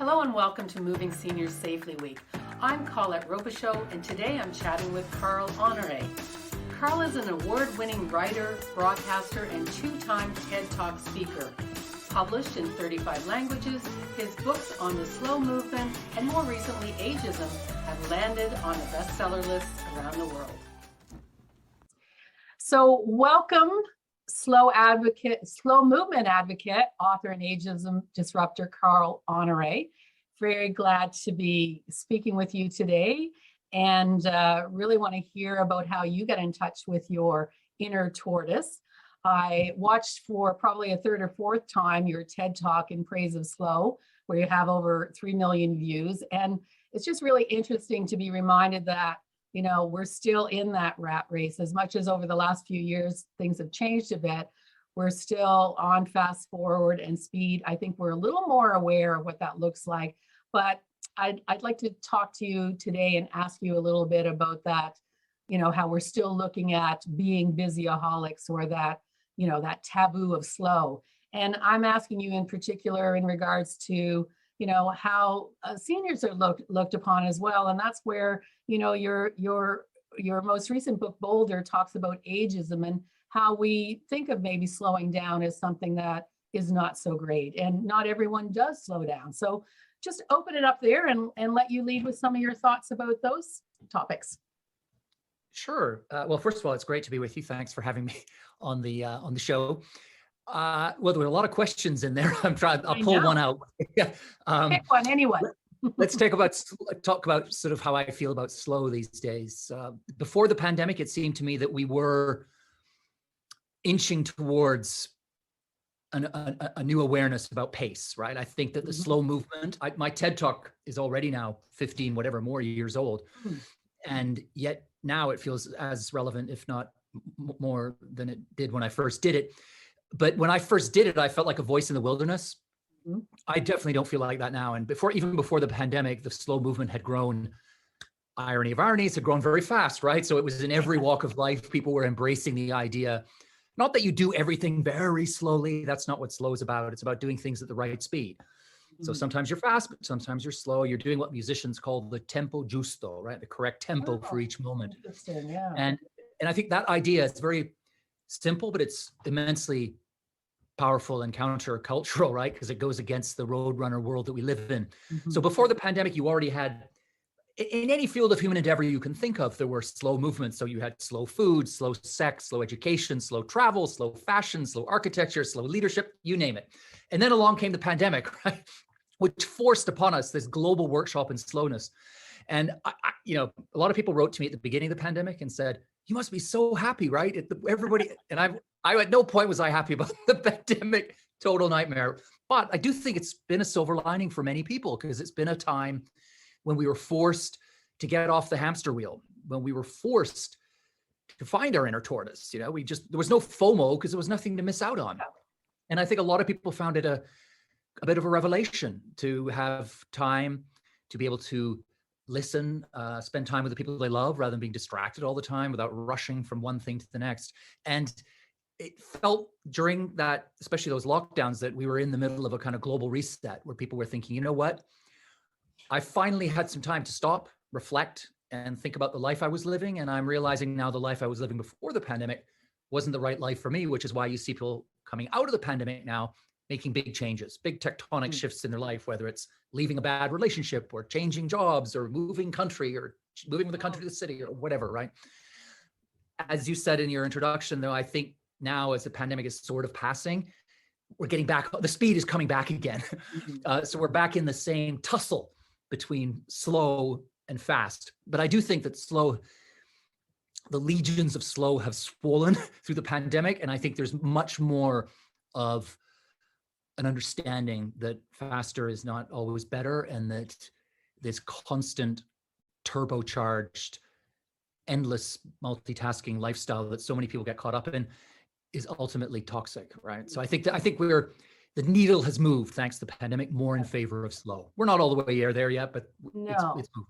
Hello and welcome to Moving Seniors Safely Week. I'm Colette and today I'm chatting with Carl Honoré. Carl is an award-winning writer, broadcaster, and two-time TEDTalk speaker. Published in 35 languages, his books on the slow movement and more recently ageism have landed on the bestseller lists around the world. So welcome, slow movement advocate, author and ageism disruptor, Carl Honoré. Very glad to be speaking with you today and really want to hear about how you got in touch with your inner tortoise. I watched for probably a third or fourth time your TED Talk in praise of slow, where you have over 3 million views. And it's just really interesting to be reminded that, you know, we're still in that rat race. As much as over the last few years, things have changed a bit, we're still on fast forward and speed. I think we're a little more aware of what that looks like. But I'd like to talk to you today and ask you a little bit about that, you know, how we're still looking at being busyaholics, or that, you know, that taboo of slow. And I'm asking you in particular in regards to, you know, how seniors are looked upon as well. And that's where, you know, your most recent book, Bolder, talks about ageism and how we think of maybe slowing down as something that is not so great. And not everyone does slow down. So just open it up there and let you lead with some of your thoughts about those topics. Sure. Well, first of all, it's great to be with you. Thanks for having me on the show. Well, there were a lot of questions in there. I'll pull one out. Pick one, anyone. Let's talk about sort of how I feel about slow these days. Before the pandemic, it seemed to me that we were inching towards a new awareness about pace, right? I think that the slow movement, my TED Talk is already now 15, whatever more years old. And yet now it feels as relevant, if not more than it did when I first did it. But when I first did it, I felt like a voice in the wilderness. I definitely don't feel like that now. And even before the pandemic, the slow movement had grown, irony of ironies, had grown very fast, right? So it was in every walk of life, people were embracing the idea, not that you do everything very slowly. That's not what slow is about. It's about doing things at the right speed. So sometimes you're fast, but sometimes you're slow. You're doing what musicians call the tempo giusto, right? The correct tempo for each moment. Interesting, yeah. And I think that idea is very simple, but it's immensely powerful and countercultural, right? Because it goes against the roadrunner world that we live in. So before the pandemic, you already had, in any field of human endeavor you can think of, there were slow movements. So you had slow food, slow sex, slow education, slow travel, slow fashion, slow architecture, slow leadership, you name it. And then along came the pandemic, right? Which forced upon us this global workshop in slowness. And you know, a lot of people wrote to me at the beginning of the pandemic and said, "You must be so happy, right?" Everybody, and I at no point was I happy about the pandemic, total nightmare. But I do think it's been a silver lining for many people, because it's been a time when we were forced to get off the hamster wheel, when we were forced to find our inner tortoise. You know, there was no FOMO because there was nothing to miss out on. And I think a lot of people found it a bit of a revelation to have time to be able to listen, spend time with the people they love rather than being distracted all the time without rushing from one thing to the next. And it felt during that, especially those lockdowns, that we were in the middle of a kind of global reset where people were thinking, you know what? I finally had some time to stop, reflect, and think about the life I was living. And I'm realizing now the life I was living before the pandemic wasn't the right life for me, which is why you see people coming out of the pandemic now making big changes, big tectonic shifts in their life, whether it's leaving a bad relationship or changing jobs or moving country or moving from the country to the city or whatever, right? As you said in your introduction, though, I think now as the pandemic is sort of passing, we're getting back, the speed is coming back again. So we're back in the same tussle between slow and fast. But I do think that the legions of slow have swollen through the pandemic. And I think there's much more of an understanding that faster is not always better, and that this constant turbocharged, endless multitasking lifestyle that so many people get caught up in is ultimately toxic, right? So I think the needle has moved, thanks to the pandemic, more in favor of slow. We're not all the way there yet, but it's moved.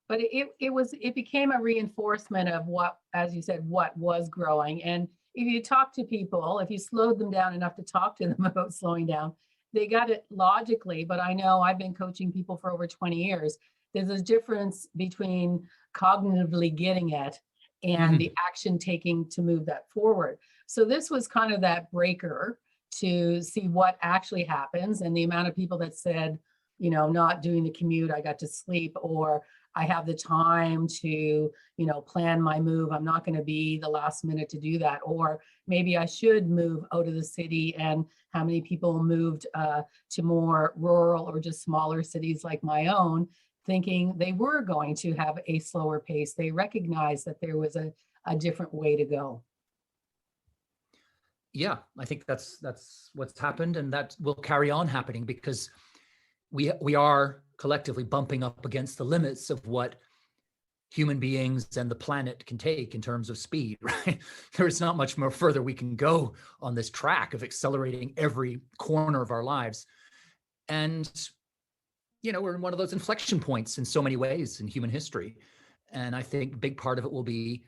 But it became a reinforcement of what, as you said, what was growing. And if you talk to people, if you slowed them down enough to talk to them about slowing down, they got it logically, but I know I've been coaching people for over 20 years. There's a difference between cognitively getting it and the action taking to move that forward. So this was kind of that breaker to see what actually happens, and the amount of people that said, you know, not doing the commute, I got to sleep, or I have the time to, you know, plan my move. I'm not going to be the last minute to do that. Or maybe I should move out of the city, and how many people moved to more rural or just smaller cities like my own, thinking they were going to have a slower pace. They recognized that there was a different way to go. Yeah, I think that's what's happened, and that will carry on happening, because we are collectively bumping up against the limits of what human beings and the planet can take in terms of speed, right? There's not much more further we can go on this track of accelerating every corner of our lives. And, you know, we're in one of those inflection points in so many ways in human history. And I think a big part of it will be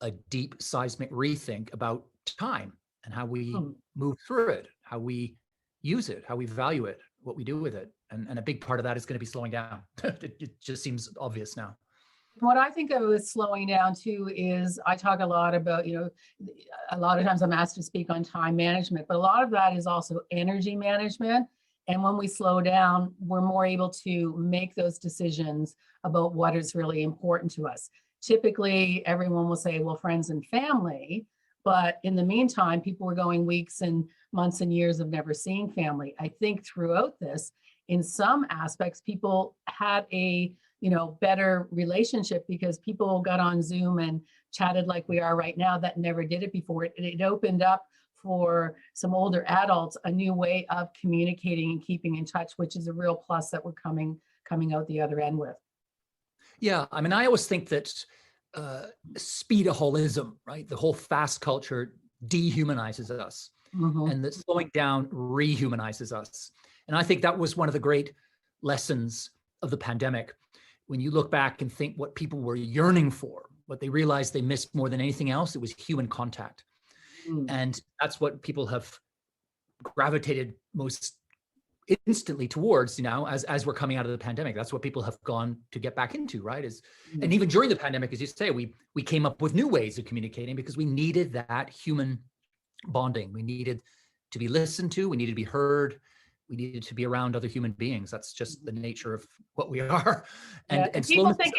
a deep seismic rethink about time and how we move through it, how we use it, how we value it, what we do with it. And a big part of that is going to be slowing down. It just seems obvious now. What I think of with slowing down too is, I talk a lot about, you know, a lot of times I'm asked to speak on time management, but a lot of that is also energy management. And when we slow down, we're more able to make those decisions about what is really important to us. Typically, everyone will say, well, friends and family. But in the meantime, people were going weeks and months and years of never seeing family. I think throughout this, in some aspects, people had a, you know, better relationship because people got on Zoom and chatted like we are right now that never did it before. It opened up for some older adults a new way of communicating and keeping in touch, which is a real plus that we're coming out the other end with. Yeah, I mean, I always think that speedaholism, right? The whole fast culture dehumanizes us, and that slowing down rehumanizes us. And I think that was one of the great lessons of the pandemic. When you look back and think what people were yearning for, what they realized they missed more than anything else, it was human contact. And that's what people have gravitated most instantly towards, you know, as we're coming out of the pandemic. That's what people have gone to get back into, right? And even during the pandemic, as you say, we came up with new ways of communicating because we needed that human bonding. We needed to be listened to. We needed to be heard. We needed to be around other human beings. That's just the nature of what we are. And people think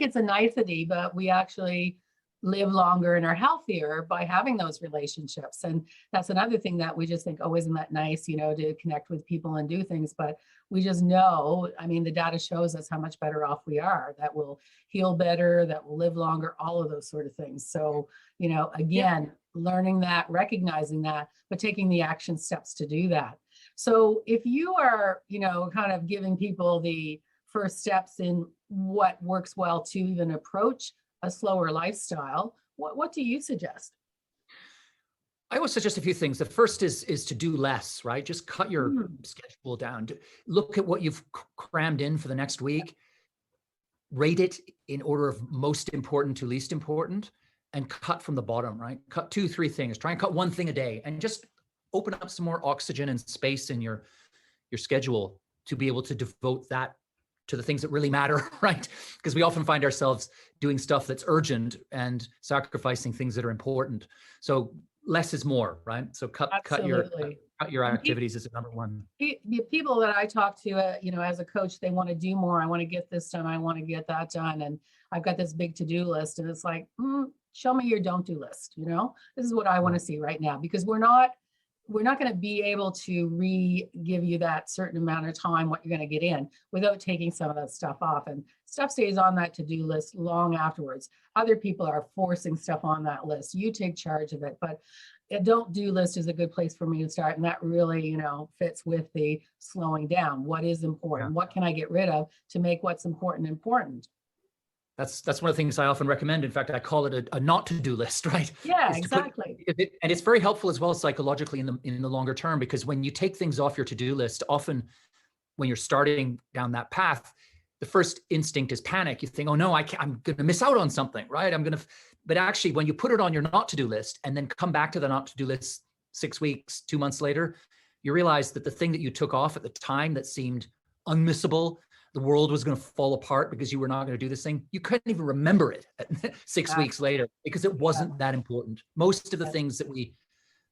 it's a nicety, but we actually live longer and are healthier by having those relationships. And that's another thing that we just think, oh, isn't that nice, you know, to connect with people and do things. But we just know, I mean, the data shows us how much better off we are, that we'll heal better, that we'll live longer, all of those sort of things. So, you know, again, learning that, recognizing that, but taking the action steps to do that. So if you are, you know, kind of giving people the first steps in what works well to even approach a slower lifestyle, what do you suggest? I always suggest a few things. The first is to do less, right? Just cut your schedule down. Look at what you've crammed in for the next week, rate it in order of most important to least important, and cut from the bottom, right? Cut 2-3 things. Try and cut one thing a day, and just open up some more oxygen and space in your schedule to be able to devote that to the things that really matter, right? Because we often find ourselves doing stuff that's urgent and sacrificing things that are important. So less is more, right? So cut your activities is number one. People that I talk to, you know, as a coach, they want to do more. I want to get this done. I want to get that done. And I've got this big to-do list, and it's like, show me your don't do list. You know, this is what I want to see right now, because we're not going to be able to give you that certain amount of time, what you're going to get in, without taking some of that stuff off. And stuff stays on that to-do list long afterwards. Other people are forcing stuff on that list. You take charge of it, but a don't do list is a good place for me to start. And that really, you know, fits with the slowing down. What is important? What can I get rid of to make what's important important? That's one of the things I often recommend. In fact, I call it a not to do list, right? Yeah, exactly. And it's very helpful as well psychologically in the longer term, because when you take things off your to-do list, often when you're starting down that path, the first instinct is panic. You think, oh no, I'm going to miss out on something, right? But actually when you put it on your not to do list and then come back to the not to do list 6 weeks, 2 months later, you realize that the thing that you took off at the time that seemed unmissable, the world was going to fall apart because you were not going to do this thing, you couldn't even remember it 6 weeks later because it wasn't that important. Most of the things that we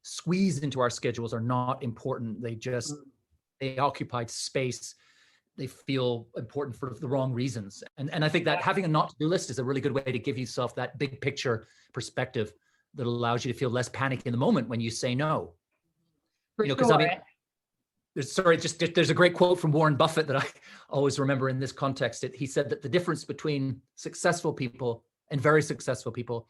squeeze into our schedules are not important. They occupied space. They feel important for the wrong reasons. And I think that having a not to do list is a really good way to give yourself that big picture perspective that allows you to feel less panic in the moment when you say no. For Because sure. I mean, there's a great quote from Warren Buffett that I always remember in this context. He said that the difference between successful people and very successful people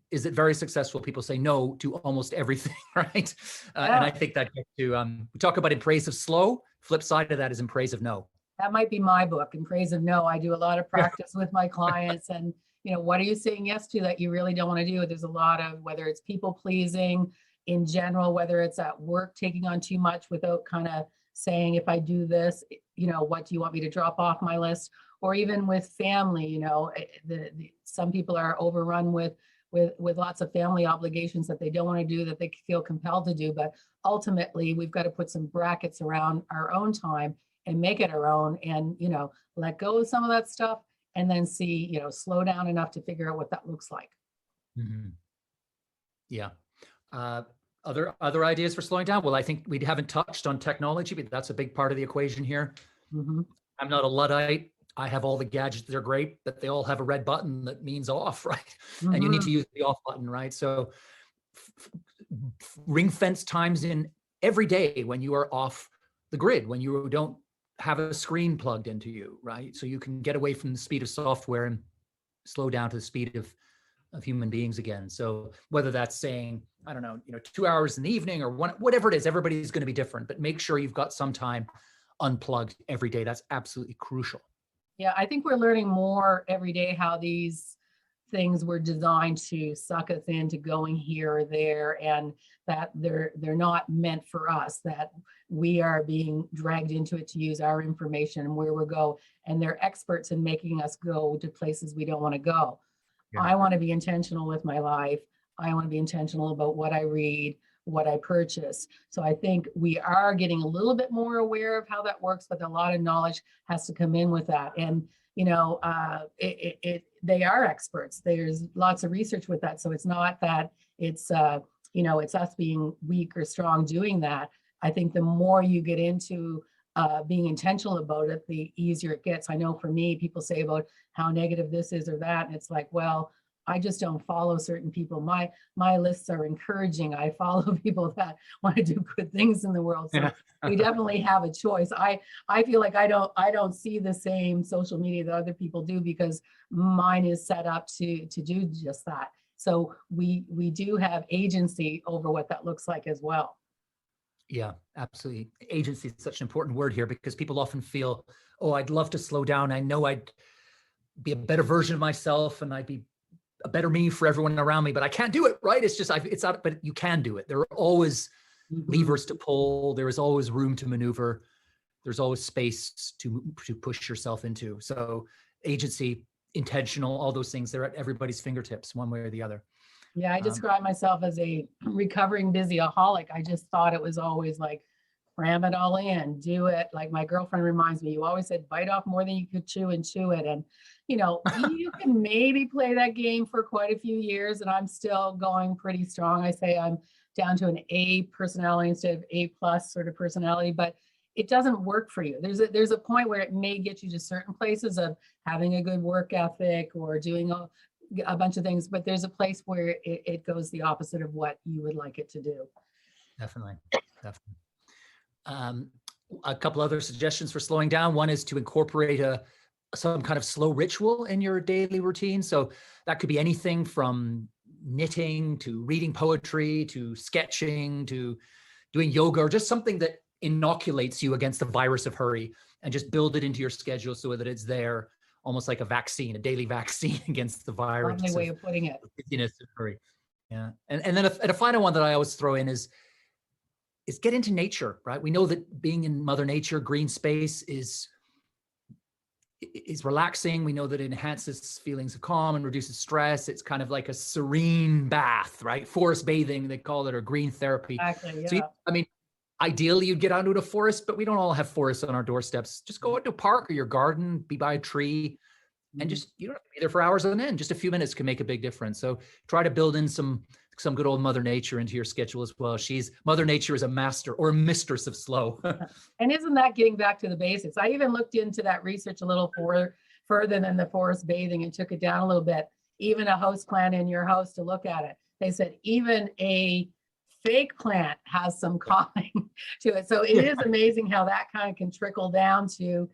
is that very successful people say no to almost everything, right? And I think that gets to, we talk about in praise of slow, flip side of that is in praise of no. That might be my book, In Praise of No. I do a lot of practice with my clients, and what are you saying yes to that you really don't want to do? There's a lot of, whether it's people pleasing in general, whether it's at work, taking on too much without kind of saying, if I do this, what do you want me to drop off my list? Or even with family, some people are overrun with lots of family obligations that they don't want to do, that they feel compelled to do. But ultimately, we've got to put some brackets around our own time and make it our own, and let go of some of that stuff, and then see, slow down enough to figure out what that looks like. Mm-hmm. Yeah. Other ideas for slowing down? Well, I think we haven't touched on technology, but that's a big part of the equation here. Mm-hmm. I'm not a Luddite. I have all the gadgets. They're great, but they all have a red button that means off, right? Mm-hmm. And you need to use the off button, right? So ring fence times in every day when you are off the grid, when you don't have a screen plugged into you, right? So you can get away from the speed of software and slow down to the speed of human beings again. So whether that's saying, I don't know, 2 hours in the evening or whatever it is, everybody's going to be different, but make sure you've got some time unplugged every day. That's absolutely crucial. Yeah, I think we're learning more every day how these things were designed to suck us into going here or there, and that they're not meant for us, that we are being dragged into it to use our information and where we go, and they're experts in making us go to places we don't want to go. Yeah. I want to be intentional with my life. I want to be intentional about what I read, what I purchase. So I think we are getting a little bit more aware of how that works, but a lot of knowledge has to come in with that. And they are experts. There's lots of research with that. So it's not that it's it's us being weak or strong doing that. I think the more you get into being intentional about it, the easier it gets. I know for me, people say about how negative this is or that, and it's like, well, I just don't follow certain people. My lists are encouraging. I follow people that want to do good things in the world. So we definitely have a choice. I feel like I don't see the same social media that other people do, because mine is set up to do just that. So we do have agency over what that looks like as well. Yeah, absolutely. Agency is such an important word here, because people often feel, oh, I'd love to slow down. I know I'd be a better version of myself and I'd be a better me for everyone around me, but I can't do it, right? It's just, it's out, but you can do it. There are always levers to pull. There is always room to maneuver. There's always space to push yourself into. So agency, intentional, all those things, they're at everybody's fingertips one way or the other. Yeah, I describe myself as a recovering busyaholic. I just thought it was always like, cram it all in, do it. Like my girlfriend reminds me, you always said, bite off more than you could chew and chew it. And, you can maybe play that game for quite a few years, and I'm still going pretty strong. I say I'm down to an A personality instead of A+ sort of personality, but it doesn't work for you. There's a point where it may get you to certain places of having a good work ethic or doing a bunch of things, but there's a place where it goes the opposite of what you would like it to do. Definitely. A couple other suggestions for slowing down. One is to incorporate some kind of slow ritual in your daily routine. So that could be anything from knitting to reading poetry to sketching to doing yoga, or just something that inoculates you against the virus of hurry, and just build it into your schedule so that it's there, almost like a vaccine, a daily vaccine against the virus. Lovely way of putting it. Hurry. Yeah. And then a final one that I always throw in is get into nature, right? We know that being in Mother Nature, green space is relaxing. We know that it enhances feelings of calm and reduces stress. It's kind of like a serene bath, right? Forest bathing, they call it, or green therapy. Exactly, yeah. So ideally you'd get out into a forest, but we don't all have forests on our doorsteps. Just go into a park or your garden, be by a tree, and just, you don't have to be there for hours on end. Just a few minutes can make a big difference. So try to build in some good old Mother Nature into your schedule as well. Mother Nature is a master or a mistress of slow. And isn't that getting back to the basics? I even looked into that research a little further than the forest bathing and took it down a little bit. Even a host plant in your house to look at it. They said even a fake plant has some calming to it. So it is amazing how that kind of can trickle down to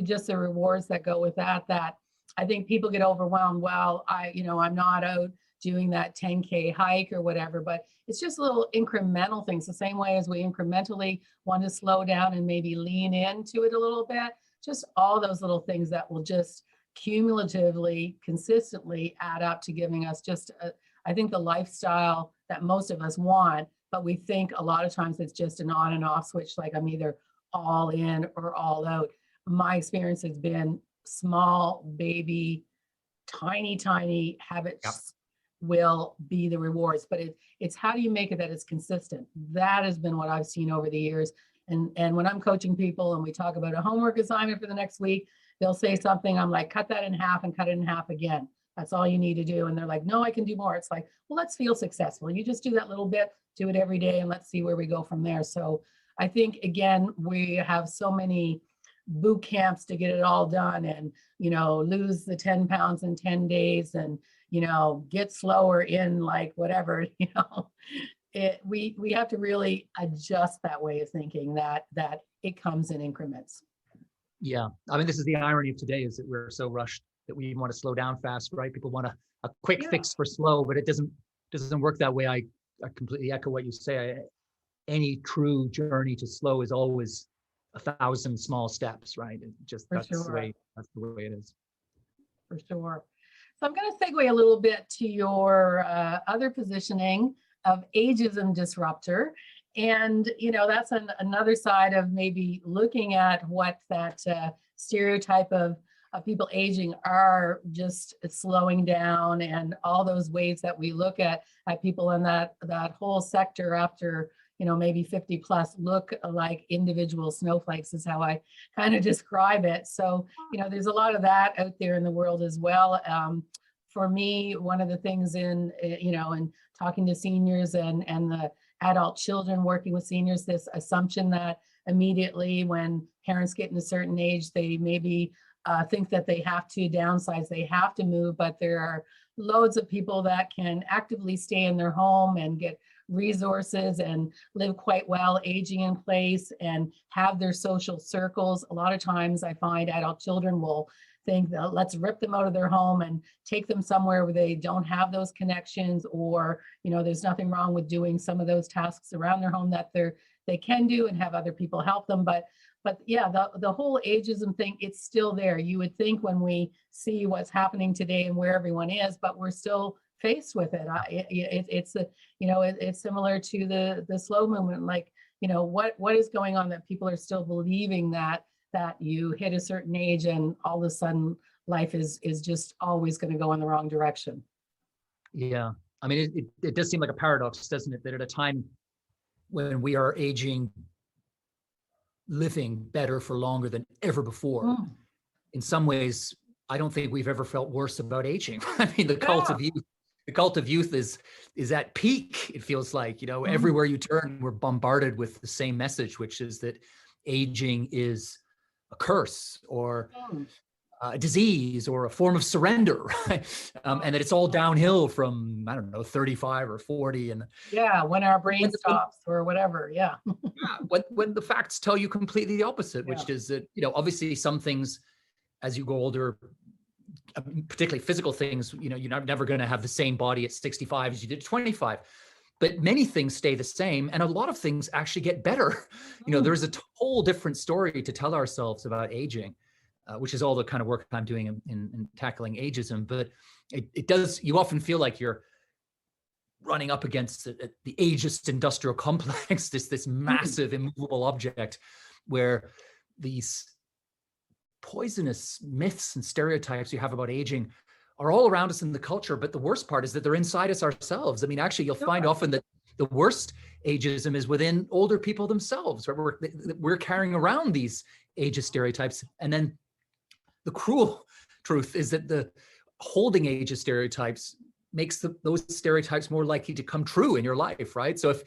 just the rewards that go with that I think people get overwhelmed. Well, I'm not out doing that 10K hike or whatever, but it's just little incremental things, the same way as we incrementally want to slow down and maybe lean into it a little bit. Just all those little things that will just cumulatively, consistently add up to giving us just, I think, the lifestyle that most of us want, but we think a lot of times it's just an on and off switch, like I'm either all in or all out. My experience has been small, baby, tiny habits will be the rewards, but it's how do you make it that it's consistent? That has been what I've seen over the years. And when I'm coaching people and we talk about a homework assignment for the next week, they'll say something, I'm like, cut that in half and cut it in half again. That's all you need to do. And they're like, no, I can do more. It's like, well, let's feel successful. You just do that little bit, do it every day, and let's see where we go from there. So I think, again, we have so many boot camps to get it all done and, lose the 10 pounds in 10 days and, get slower in like whatever, we have to really adjust that way of thinking that it comes in increments. Yeah. I mean, this is the irony of today, is that we're so rushed that we want to slow down fast, right? People want a quick fix for slow, but it doesn't work that way. I completely echo what you say. Any true journey to slow is always 1,000 small steps, right? That's the way it is. For sure. So I'm going to segue a little bit to your other positioning of ageism disruptor. And, that's another side of maybe looking at what that stereotype of people aging are, just slowing down, and all those ways that we look at people in that whole sector after, maybe 50 plus look like individual snowflakes is how I kind of describe it. So, there's a lot of that out there in the world as well. For me, one of the things in talking to seniors and the adult children working with seniors, this assumption that immediately when parents get in a certain age, they maybe think that they have to downsize, they have to move, but there are loads of people that can actively stay in their home and get resources and live quite well, aging in place and have their social circles. A lot of times I find adult children will think that let's rip them out of their home and take them somewhere where they don't have those connections, or, there's nothing wrong with doing some of those tasks around their home that they can do and have other people help them. But yeah, the whole ageism thing, it's still there. You would think when we see what's happening today and where everyone is, but we're still faced with it. It's similar to the slow movement. Like, what is going on that people are still believing that you hit a certain age and all of a sudden life is just always going to go in the wrong direction. Yeah. I mean, it does seem like a paradox, doesn't it? That at a time when we are aging, living better for longer than ever before, in some ways, I don't think we've ever felt worse about aging. I mean, the cult of youth is at peak. It feels like, everywhere you turn, we're bombarded with the same message, which is that aging is a curse or a disease or a form of surrender, right? And that it's all downhill from, 35 or 40. And when our brain stops or whatever. When the facts tell you completely the opposite, which is that, obviously some things as you go older, particularly physical things, you're never going to have the same body at 65 as you did at 25. But many things stay the same, and a lot of things actually get better. There's a whole different story to tell ourselves about aging, which is all the kind of work I'm doing in tackling ageism. But it does, you often feel like you're running up against the ageist industrial complex, this massive immovable object where these poisonous myths and stereotypes you have about aging are all around us in the culture. But the worst part is that they're inside us ourselves. I mean, actually, you'll find often that the worst ageism is within older people themselves, right? We're carrying around these ageist stereotypes. And then the cruel truth is that the holding ageist stereotypes makes those stereotypes more likely to come true in your life, right? So if,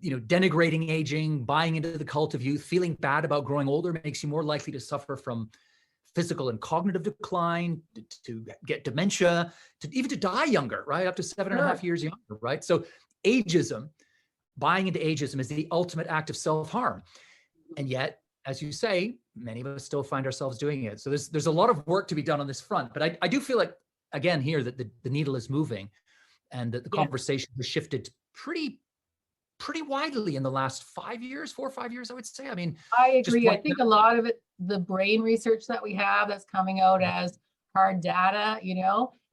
denigrating aging, buying into the cult of youth, feeling bad about growing older makes you more likely to suffer from physical and cognitive decline, to get dementia, even to die younger, right? Up to 7.5 years younger, right? So ageism, buying into ageism is the ultimate act of self-harm. And yet, as you say, many of us still find ourselves doing it. So there's a lot of work to be done on this front. But I do feel like, again, here that the needle is moving and that the conversation has shifted pretty widely in the last 5 years, 4 or 5 years, I would say. I mean, I agree. I think a lot of it, the brain research that we have that's coming out as hard data,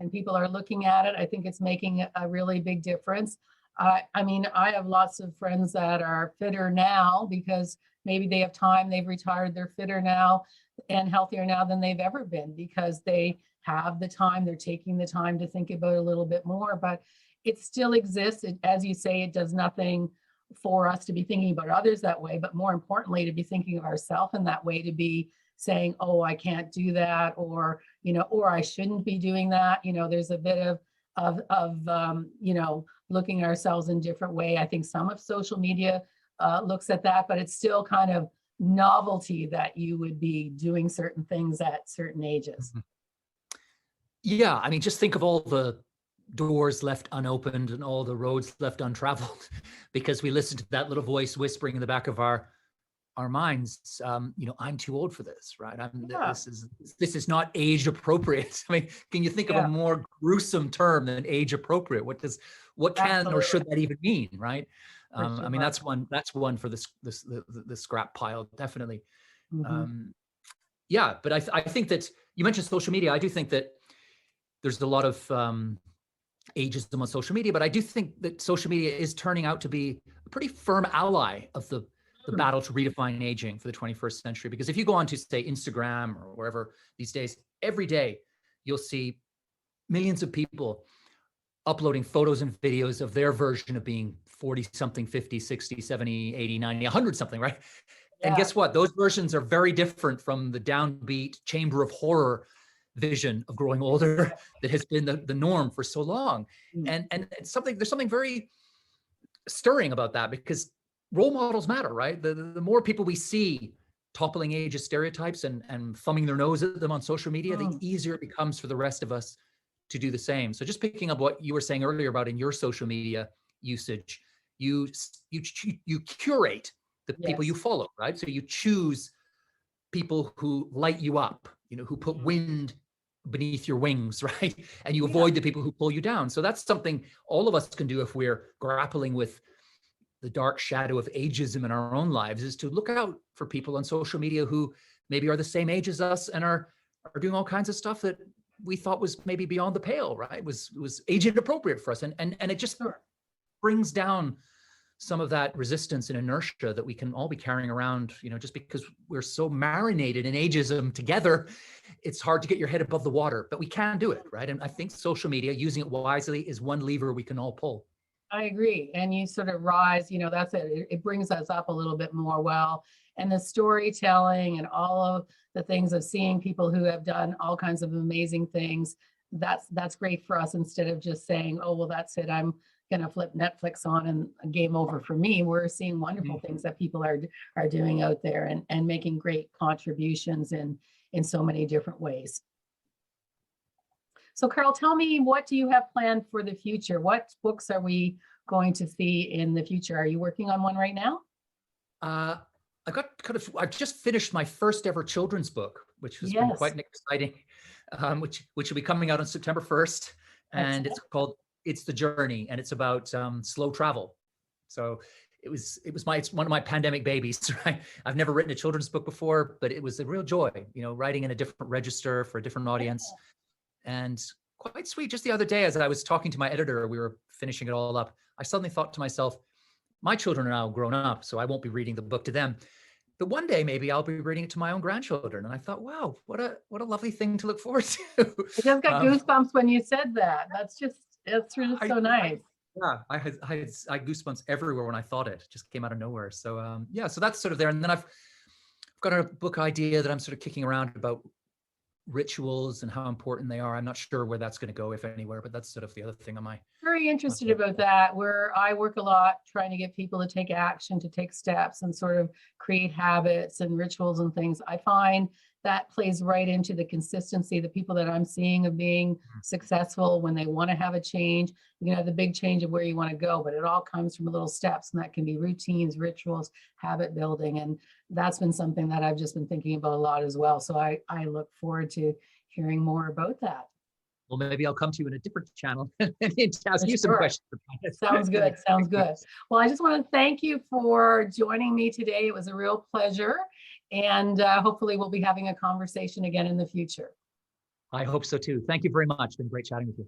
and people are looking at it. I think it's making a really big difference. I mean, I have lots of friends that are fitter now because maybe they have time, they've retired, they're fitter now and healthier now than they've ever been because they have the time, they're taking the time to think about it a little bit more, but it still exists. As you say, it does nothing for us to be thinking about others that way, but more importantly, to be thinking of ourselves in that way, to be saying, oh, I can't do that, or, or I shouldn't be doing that. There's a bit of looking at ourselves in a different way. I think some of social media looks at that, but it's still kind of novelty that you would be doing certain things at certain ages. Yeah, I mean, just think of all the doors left unopened and all the roads left untraveled because we listened to that little voice whispering in the back of our minds. I'm too old for this, right? This is not age appropriate. I mean, can you think of a more gruesome term than age appropriate? What can or should that even mean, right? Sure. I mean, that's one for the scrap pile, definitely. Mm-hmm. But I think that you mentioned social media. I do think that there's a lot of ageism on social media, but I do think that social media is turning out to be a pretty firm ally of the battle to redefine aging for the 21st century. Because if you go on to, say, Instagram or wherever these days, every day you'll see millions of people uploading photos and videos of their version of being 40 something, 50, 60, 70, 80, 90, 100 something, right? Yeah. And guess what? Those versions are very different from the downbeat chamber of horror vision of growing older that has been the norm for so long. And there's something very stirring about that, because role models matter, right? The more people we see toppling ageist stereotypes and thumbing their nose at them on social media, the easier it becomes for the rest of us to do the same. So just picking up what you were saying earlier about in your social media usage, you curate the people you follow, right? So you choose people who light you up, who put wind beneath your wings, right? And you avoid the people who pull you down. So that's something all of us can do if we're grappling with the dark shadow of ageism in our own lives, is to look out for people on social media who maybe are the same age as us and are doing all kinds of stuff that we thought was maybe beyond the pale, right? Was age inappropriate for us. And it just brings down some of that resistance and inertia that we can all be carrying around, just because we're so marinated in ageism together, it's hard to get your head above the water, but we can do it, right? And I think social media, using it wisely, is one lever we can all pull. I agree. And you sort of rise, that's it. It brings us up a little bit more. Well, and the storytelling and all of the things of seeing people who have done all kinds of amazing things, that's great for us, instead of just saying, oh, well, that's it, I'm going to flip Netflix on and game over for me. We're seeing wonderful things that people are doing out there and making great contributions in so many different ways. So Carl, tell me, what do you have planned for the future? What books are we going to see in the future? Are you working on one right now? I've just finished my first ever children's book, which has been quite exciting, which will be coming out on September 1st. And it's called It's the Journey, and it's about slow travel. So it's one of my pandemic babies, right? I've never written a children's book before, but it was a real joy, writing in a different register for a different audience. And quite sweet. Just the other day, as I was talking to my editor, we were finishing it all up, I suddenly thought to myself, my children are now grown up, so I won't be reading the book to them. But one day, maybe I'll be reading it to my own grandchildren. And I thought, wow, what a lovely thing to look forward to. I just got goosebumps when you said that. It's really so nice. Yeah, I had goosebumps everywhere when I thought it. Just came out of nowhere. So yeah, so that's sort of there. And then I've got a book idea that I'm sort of kicking around about rituals and how important they are. I'm not sure where that's going to go, if anywhere, but that's sort of the other thing on my. Very interested about that, where I work a lot trying to get people to take action, to take steps and sort of create habits and rituals and things. I find that plays right into the consistency, the people that I'm seeing of being successful when they want to have a change. You know, the big change of where you want to go, but it all comes from little steps, and that can be routines, rituals, habit building. And that's been something that I've just been thinking about a lot as well. So I look forward to hearing more about that. Well, maybe I'll come to you in a different channel and ask you some Sure. questions about it. Sounds good. Sounds good. Well, I just want to thank you for joining me today. It was a real pleasure. And hopefully we'll be having a conversation again in the future. I hope so too. Thank you very much. It's been great chatting with you.